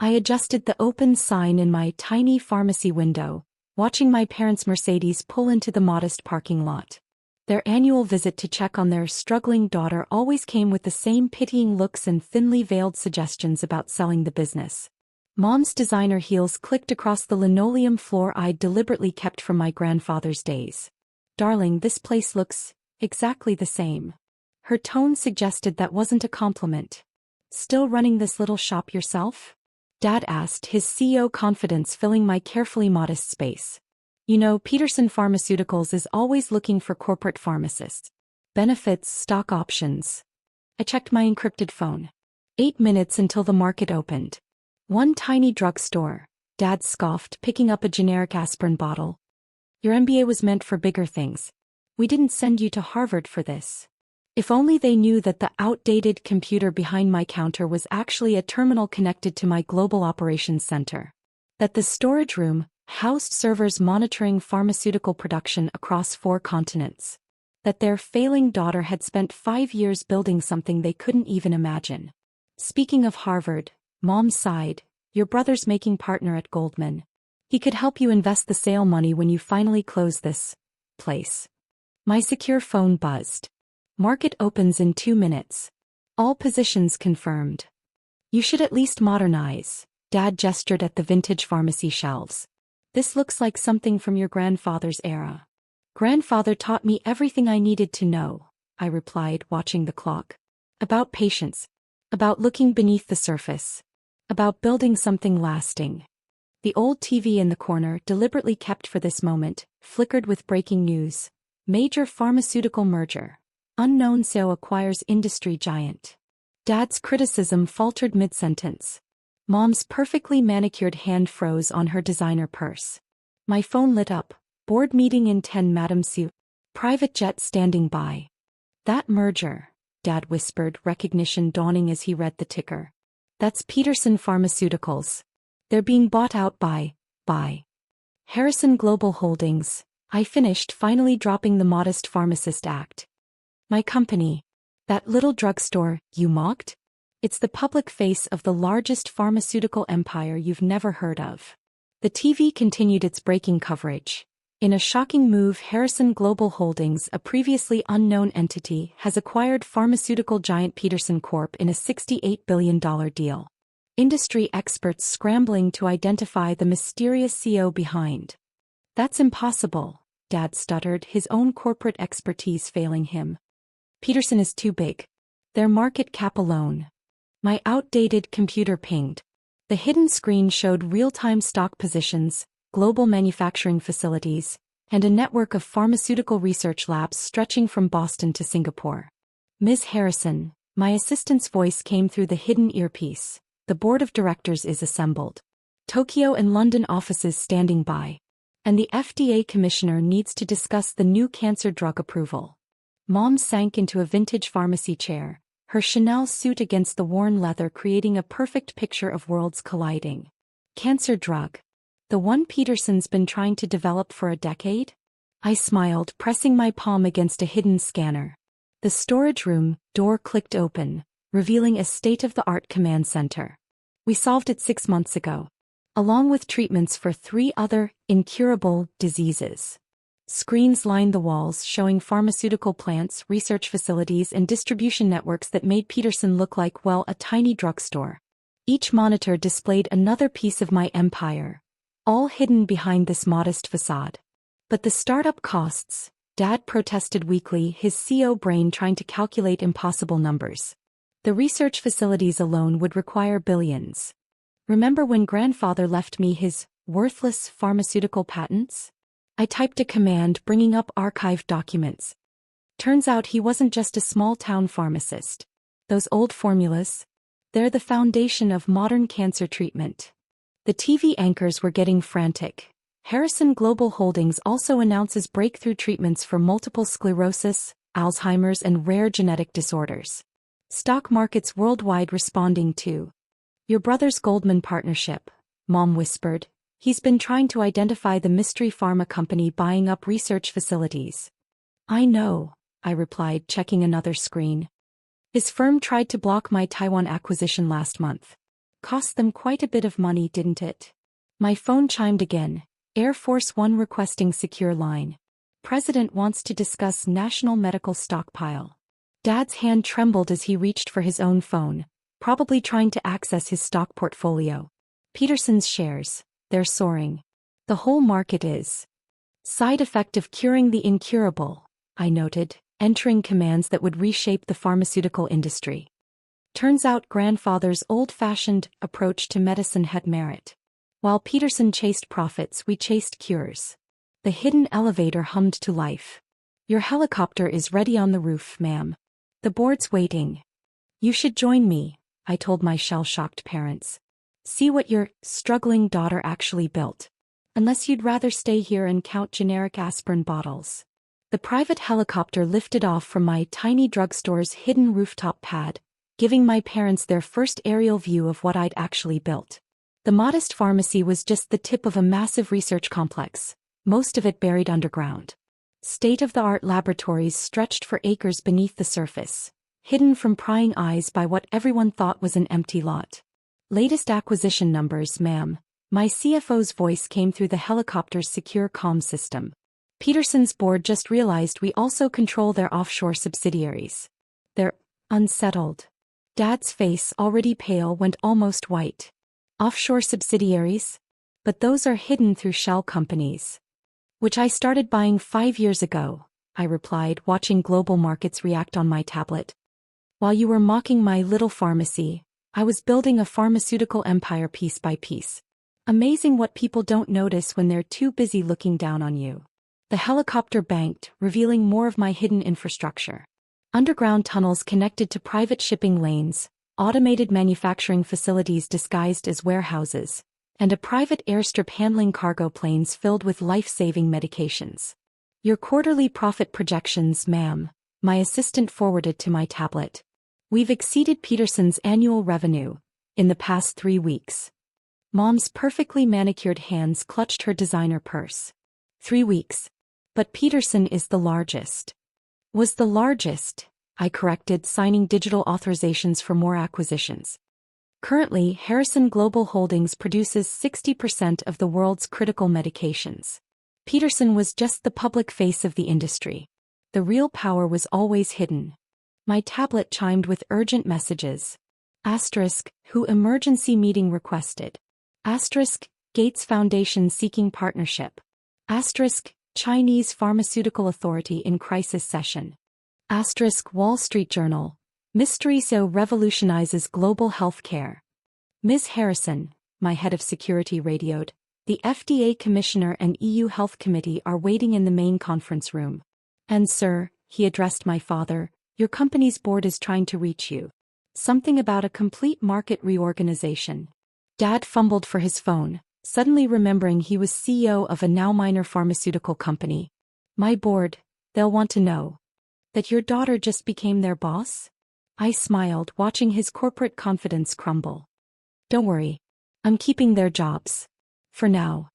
I adjusted the open sign in my tiny pharmacy window, watching my parents' Mercedes pull into the modest parking lot. Their annual visit to check on their struggling daughter always came with the same pitying looks and thinly veiled suggestions about selling the business. Mom's designer heels clicked across the linoleum floor I'd deliberately kept from my grandfather's days. "Darling, this place looks exactly the same." Her tone suggested that wasn't a compliment. "Still running this little shop yourself?" Dad asked, his CEO confidence filling my carefully modest space. "You know, Peterson Pharmaceuticals is always looking for corporate pharmacists. Benefits, stock options." I checked my encrypted phone. 8 minutes until the market opened. "One tiny drugstore," Dad scoffed, picking up a generic aspirin bottle. "Your MBA was meant for bigger things. We didn't send you to Harvard for this." If only they knew that the outdated computer behind my counter was actually a terminal connected to my global operations center. That the storage room housed servers monitoring pharmaceutical production across 4 continents. That their failing daughter had spent 5 years building something they couldn't even imagine. "Speaking of Harvard," Mom sighed, "your brother's making partner at Goldman. He could help you invest the sale money when you finally close this place." My secure phone buzzed. "Market opens in 2 minutes. All positions confirmed." "You should at least modernize." Dad gestured at the vintage pharmacy shelves. "This looks like something from your grandfather's era." "Grandfather taught me everything I needed to know," I replied, watching the clock. "About patience. About looking beneath the surface. About building something lasting." The old TV in the corner, deliberately kept for this moment, flickered with breaking news. "Major pharmaceutical merger. Unknown CEO acquires industry giant." Dad's criticism faltered mid-sentence. Mom's perfectly manicured hand froze on her designer purse. My phone lit up. "Board meeting in 10, Madam Sue. Private jet standing by." "That merger," Dad whispered, recognition dawning as he read the ticker. "That's Peterson Pharmaceuticals. They're being bought out by Harrison Global Holdings." I finished, finally dropping the modest pharmacist act. "My company. That little drugstore you mocked? It's the public face of the largest pharmaceutical empire you've never heard of." The TV continued its breaking coverage. "In a shocking move, Harrison Global Holdings, a previously unknown entity, has acquired pharmaceutical giant Peterson Corp in a $68 billion deal. Industry experts scrambling to identify the mysterious CEO behind." "That's impossible," Dad stuttered, his own corporate expertise failing him. "Peterson is too big. Their market cap alone." My outdated computer pinged. The hidden screen showed real-time stock positions, global manufacturing facilities, and a network of pharmaceutical research labs stretching from Boston to Singapore. "Ms. Harrison," my assistant's voice came through the hidden earpiece, "the board of directors is assembled. Tokyo and London offices standing by. And the FDA commissioner needs to discuss the new cancer drug approval." Mom sank into a vintage pharmacy chair, her Chanel suit against the worn leather creating a perfect picture of worlds colliding. "Cancer drug? The one Peterson's been trying to develop for a decade?" I smiled, pressing my palm against a hidden scanner. The storage room door clicked open, revealing a state-of-the-art command center. "We solved it 6 months ago. Along with treatments for 3 other incurable diseases." Screens lined the walls showing pharmaceutical plants, research facilities, and distribution networks that made Peterson look like, well, a tiny drugstore. Each monitor displayed another piece of my empire, all hidden behind this modest facade. "But the startup costs," Dad protested weakly, his CEO brain trying to calculate impossible numbers. "The research facilities alone would require billions. Remember when Grandfather left me his worthless pharmaceutical patents?" I typed a command, bringing up archived documents. Turns out he wasn't just a small-town pharmacist. Those old formulas? They're the foundation of modern cancer treatment. The TV anchors were getting frantic. "Harrison Global Holdings also announces breakthrough treatments for multiple sclerosis, Alzheimer's, and rare genetic disorders. Stock markets worldwide responding to." "Your brother's Goldman partnership," Mom whispered. "He's been trying to identify the mystery pharma company buying up research facilities." "I know," I replied, checking another screen. "His firm tried to block my Taiwan acquisition last month. Cost them quite a bit of money, didn't it? My phone chimed again. Air Force One requesting secure line. President wants to discuss national medical stockpile. Dad's hand trembled as he reached for his own phone, probably trying to access his stock portfolio. Peterson's shares, they're soaring. The whole market is. Side effect of curing the incurable, I noted, entering commands that would reshape the pharmaceutical industry. Turns out grandfather's old-fashioned approach to medicine had merit. While Peterson chased profits, we chased cures. The hidden elevator hummed to life. Your helicopter is ready on the roof, ma'am. The board's waiting. You should join me, I told my shell-shocked parents. See what your struggling daughter actually built. Unless you'd rather stay here and count generic aspirin bottles. The private helicopter lifted off from my tiny drugstore's hidden rooftop pad, giving my parents their first aerial view of what I'd actually built. The modest pharmacy was just the tip of a massive research complex, most of it buried underground. State-of-the-art laboratories stretched for acres beneath the surface, hidden from prying eyes by what everyone thought was an empty lot. Latest acquisition numbers, ma'am. My CFO's voice came through the helicopter's secure comm system. Peterson's board just realized we also control their offshore subsidiaries. They're unsettled. Dad's face, already pale, went almost white. Offshore subsidiaries? But those are hidden through shell companies. Which I started buying 5 years ago, I replied, watching global markets react on my tablet. While you were mocking my little pharmacy, I was building a pharmaceutical empire piece by piece. Amazing what people don't notice when they're too busy looking down on you. The helicopter banked, revealing more of my hidden infrastructure. Underground tunnels connected to private shipping lanes, automated manufacturing facilities disguised as warehouses, and a private airstrip handling cargo planes filled with life-saving medications. Your quarterly profit projections, ma'am, my assistant forwarded to my tablet. We've exceeded Peterson's annual revenue in the past 3 weeks. Mom's perfectly manicured hands clutched her designer purse. 3 weeks. But Peterson is the largest. Was the largest, I corrected, signing digital authorizations for more acquisitions. Currently, Harrison Global Holdings produces 60% of the world's critical medications. Peterson was just the public face of the industry. The real power was always hidden. My tablet chimed with urgent messages. Asterisk, who emergency meeting requested. Asterisk, Gates Foundation seeking partnership. Asterisk, Chinese Pharmaceutical Authority in crisis session. Asterisk, Wall Street Journal. Mystery so revolutionizes global health care. Ms. Harrison, my head of security radioed, the FDA Commissioner and EU Health Committee are waiting in the main conference room. And sir, he addressed my father, your company's board is trying to reach you. Something about a complete market reorganization. Dad fumbled for his phone, suddenly remembering he was CEO of a now minor pharmaceutical company. My board, they'll want to know. That your daughter just became their boss? I smiled, watching his corporate confidence crumble. Don't worry. I'm keeping their jobs. For now.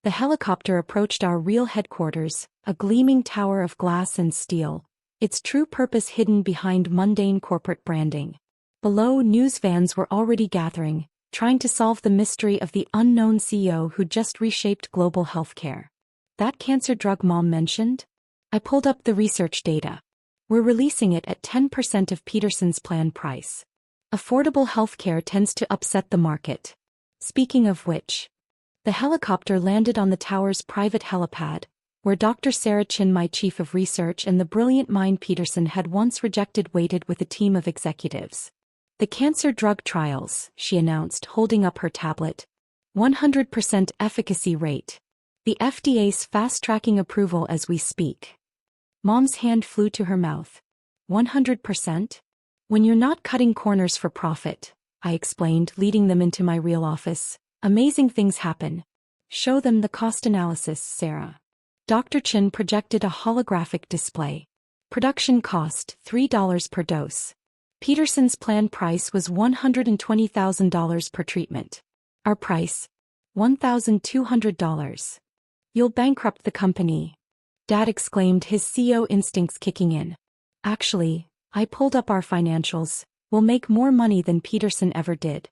The helicopter approached our real headquarters, a gleaming tower of glass and steel, its true purpose hidden behind mundane corporate branding. Below, news vans were already gathering, trying to solve the mystery of the unknown CEO who just reshaped global healthcare. That cancer drug Mom mentioned? I pulled up the research data. We're releasing it at 10% of Peterson's plan price. Affordable healthcare tends to upset the market. Speaking of which, the helicopter landed on the tower's private helipad, where Dr. Sarah Chin, my chief of research and the brilliant mind Peterson had once rejected, waited with a team of executives. The cancer drug trials, she announced, holding up her tablet. 100% efficacy rate. The FDA's fast-tracking approval as we speak. Mom's hand flew to her mouth. 100%? When you're not cutting corners for profit, I explained, leading them into my real office, amazing things happen. Show them the cost analysis, Sarah. Dr. Chin projected a holographic display. Production cost, $3 per dose. Peterson's plan price was $120,000 per treatment. Our price? $1,200. You'll bankrupt the company. Dad exclaimed, his CEO instincts kicking in. Actually, I pulled up our financials. We'll make more money than Peterson ever did.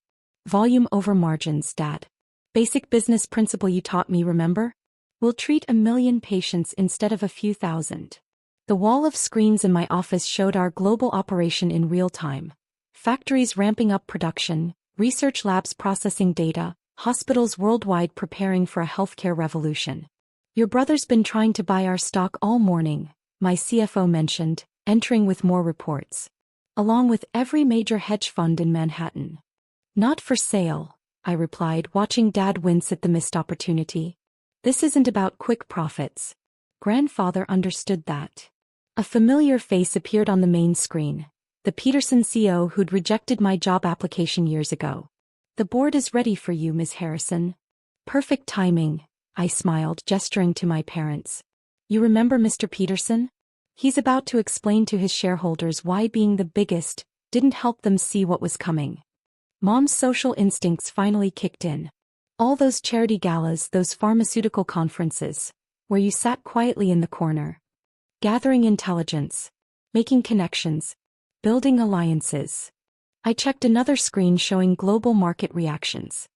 Volume over margins, Dad. Basic business principle you taught me, remember? We'll treat 1 million patients instead of a few thousand. The wall of screens in my office showed our global operation in real time. Factories ramping up production, research labs processing data, hospitals worldwide preparing for a healthcare revolution. Your brother's been trying to buy our stock all morning, my CFO mentioned, entering with more reports. Along with every major hedge fund in Manhattan. Not for sale, I replied, watching Dad wince at the missed opportunity. This isn't about quick profits. Grandfather understood that. A familiar face appeared on the main screen, the Peterson CEO who'd rejected my job application years ago. The board is ready for you, Ms. Harrison. Perfect timing, I smiled, gesturing to my parents. You remember Mr. Peterson? He's about to explain to his shareholders why being the biggest didn't help them see what was coming. Mom's social instincts finally kicked in. All those charity galas, those pharmaceutical conferences, where you sat quietly in the corner. Gathering intelligence. Making connections. Building alliances. I checked another screen showing global market reactions.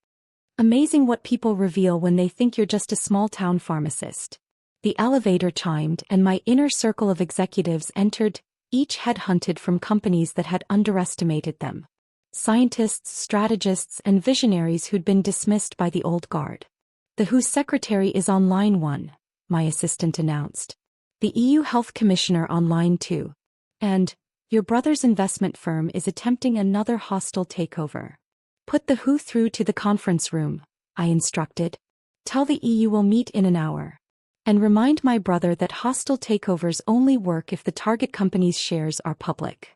Amazing what people reveal when they think you're just a small-town pharmacist. The elevator chimed and my inner circle of executives entered, each headhunted from companies that had underestimated them. Scientists, strategists, and visionaries who'd been dismissed by the old guard. The WHO's secretary is on line 1, my assistant announced. The EU Health Commissioner on line 2. And, your brother's investment firm is attempting another hostile takeover. Put the WHO through to the conference room, I instructed. Tell the EU we'll meet in an hour. And remind my brother that hostile takeovers only work if the target company's shares are public.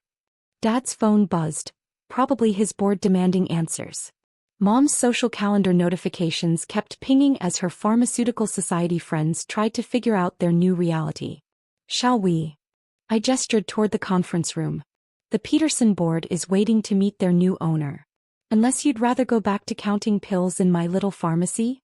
Dad's phone buzzed. Probably his board demanding answers. Mom's social calendar notifications kept pinging as her pharmaceutical society friends tried to figure out their new reality. Shall we? I gestured toward the conference room. The Peterson board is waiting to meet their new owner. Unless you'd rather go back to counting pills in my little pharmacy?